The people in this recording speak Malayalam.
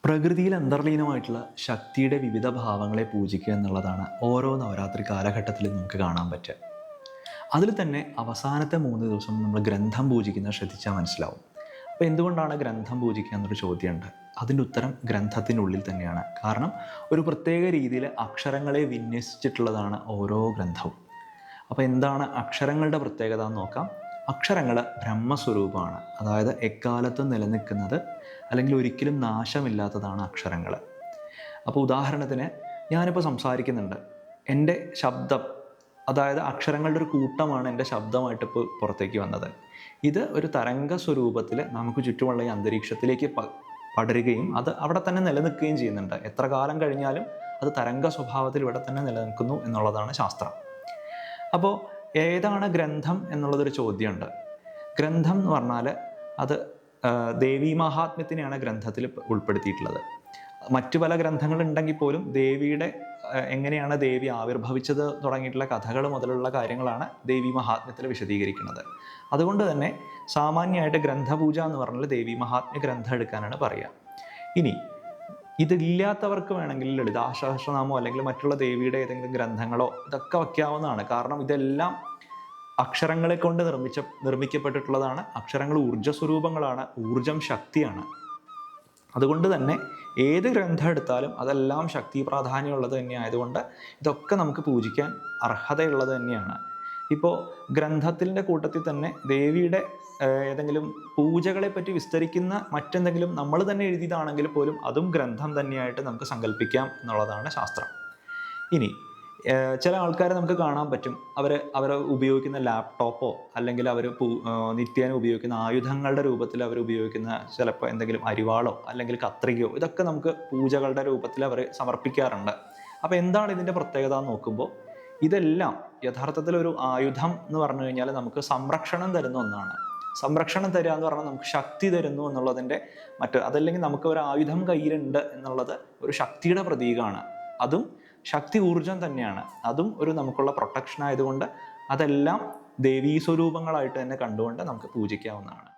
പ്രകൃതിയിൽ അന്തർലീനമായിട്ടുള്ള ശക്തിയുടെ വിവിധ ഭാവങ്ങളെ പൂജിക്കുക എന്നുള്ളതാണ് ഓരോ നവരാത്രി കാലഘട്ടത്തിലും നമുക്ക് കാണാൻ പറ്റുക. അതിൽ തന്നെ അവസാനത്തെ 3 ദിവസം നമ്മൾ ഗ്രന്ഥം പൂജിക്കുന്നത് ശ്രദ്ധിച്ചാൽ മനസ്സിലാവും. അപ്പോൾ എന്തുകൊണ്ടാണ് ഗ്രന്ഥം പൂജിക്കുക എന്നൊരു ചോദ്യമുണ്ട്. അതിൻ്റെ ഉത്തരം ഗ്രന്ഥത്തിനുള്ളിൽ തന്നെയാണ്. കാരണം ഒരു പ്രത്യേക രീതിയിൽ അക്ഷരങ്ങളെ വിന്യസിച്ചിട്ടുള്ളതാണ് ഓരോ ഗ്രന്ഥവും. അപ്പോൾ എന്താണ് അക്ഷരങ്ങളുടെ പ്രത്യേകത എന്ന് നോക്കാം. അക്ഷരങ്ങൾ ബ്രഹ്മസ്വരൂപമാണ്. അതായത് എക്കാലത്തും നിലനിൽക്കുന്നത് അല്ലെങ്കിൽ ഒരിക്കലും നാശമില്ലാത്തതാണ് അക്ഷരങ്ങൾ. അപ്പോൾ ഉദാഹരണത്തിന് ഞാനിപ്പോൾ സംസാരിക്കുന്നുണ്ട്, എൻ്റെ ശബ്ദം, അതായത് അക്ഷരങ്ങളുടെ ഒരു കൂട്ടമാണ് എൻ്റെ ശബ്ദമായിട്ട് ഇപ്പോൾ പുറത്തേക്ക് വന്നത്. ഇത് ഒരു തരംഗ സ്വരൂപത്തിൽ നമുക്ക് ചുറ്റുമുള്ള ഈ അന്തരീക്ഷത്തിലേക്ക് പടരുകയും അത് അവിടെ തന്നെ നിലനിൽക്കുകയും ചെയ്യുന്നുണ്ട്. എത്ര കാലം കഴിഞ്ഞാലും അത് തരംഗ സ്വഭാവത്തിൽ ഇവിടെ തന്നെ നിലനിൽക്കുന്നു എന്നുള്ളതാണ് ശാസ്ത്രം. അപ്പോൾ ഏതാണ് ഗ്രന്ഥം എന്നുള്ളതൊരു ചോദ്യമുണ്ട്. ഗ്രന്ഥം എന്ന് പറഞ്ഞാൽ അത് ദേവീ മഹാത്മ്യത്തിനെയാണ് ഗ്രന്ഥത്തിൽ ഉൾപ്പെടുത്തിയിട്ടുള്ളത്. മറ്റു പല ഗ്രന്ഥങ്ങളുണ്ടെങ്കിൽ പോലും ദേവിയുടെ എങ്ങനെയാണ് ദേവി ആവിർഭവിച്ചത് തുടങ്ങിയിട്ടുള്ള കഥകൾ മുതലുള്ള കാര്യങ്ങളാണ് ദേവീ മഹാത്മ്യത്തിൽ വിശദീകരിക്കുന്നത്. അതുകൊണ്ട് തന്നെ സാമാന്യമായിട്ട് ഗ്രന്ഥപൂജ എന്ന് പറഞ്ഞാൽ ദേവീ മഹാത്മ്യ ഗ്രന്ഥം എടുക്കാനാണ് പറയുക. ഇനി ഇതില്ലാത്തവർക്ക് വേണമെങ്കിൽ ലളിതാ സഹസ്രനാമോ അല്ലെങ്കിൽ മറ്റുള്ള ദേവിയുടെ ഏതെങ്കിലും ഗ്രന്ഥങ്ങളോ ഇതൊക്കെ വയ്ക്കാവുന്നതാണ്. കാരണം ഇതെല്ലാം അക്ഷരങ്ങളെ കൊണ്ട് നിർമ്മിക്കപ്പെട്ടിട്ടുള്ളതാണ്. അക്ഷരങ്ങൾ ഊർജ്ജസ്വരൂപങ്ങളാണ്, ഊർജം ശക്തിയാണ്. അതുകൊണ്ട് തന്നെ ഏത് ഗ്രന്ഥം എടുത്താലും അതെല്ലാം ശക്തി പ്രാധാന്യമുള്ളത് തന്നെ ആയതുകൊണ്ട് ഇതൊക്കെ നമുക്ക് പൂജിക്കാൻ അർഹതയുള്ളത് തന്നെയാണ്. ഇപ്പോൾ ഗ്രന്ഥത്തിൻ്റെ കൂട്ടത്തിൽ തന്നെ ദേവിയുടെ ഏതെങ്കിലും പൂജകളെ പറ്റി വിസ്തരിക്കുന്ന മറ്റെന്തെങ്കിലും നമ്മൾ തന്നെ എഴുതിയതാണെങ്കിൽ പോലും അതും ഗ്രന്ഥം തന്നെയായിട്ട് നമുക്ക് സങ്കല്പിക്കാം എന്നുള്ളതാണ് ശാസ്ത്രം. ഇനി ചില ആൾക്കാരെ നമുക്ക് കാണാൻ പറ്റും, അവർ ഉപയോഗിക്കുന്ന ലാപ്ടോപ്പോ അല്ലെങ്കിൽ അവർ നിത്യേന ഉപയോഗിക്കുന്ന ആയുധങ്ങളുടെ രൂപത്തിൽ അവർ ഉപയോഗിക്കുന്ന ചിലപ്പോൾ എന്തെങ്കിലും അരിവാളോ അല്ലെങ്കിൽ കത്രികയോ ഇതൊക്കെ നമുക്ക് പൂജകളുടെ രൂപത്തിൽ അവർ സമർപ്പിക്കാറുണ്ട്. അപ്പോൾ എന്താണ് ഇതിൻ്റെ പ്രത്യേകത എന്ന് നോക്കുമ്പോൾ ഇതെല്ലാം യഥാർത്ഥത്തിൽ ഒരു ആയുധം എന്ന് പറഞ്ഞു കഴിഞ്ഞാൽ നമുക്ക് സംരക്ഷണം തരുന്ന ഒന്നാണ്. സംരക്ഷണം തരിക എന്ന് പറഞ്ഞാൽ നമുക്ക് ശക്തി തരുന്നു എന്നുള്ളതിൻ്റെ അതല്ലെങ്കിൽ നമുക്ക് ഒരു ആയുധം കയ്യിലുണ്ട് എന്നുള്ളത് ഒരു ശക്തിയുടെ പ്രതീകമാണ്. അതും ശക്തി ഊർജം തന്നെയാണ്. അതും ഒരു നമുക്കുള്ള പ്രൊട്ടക്ഷൻ ആയതുകൊണ്ട് അതെല്ലാം ദേവീ സ്വരൂപങ്ങളായിട്ട് തന്നെ കണ്ടുകൊണ്ട് നമുക്ക് പൂജിക്കാവുന്നതാണ്.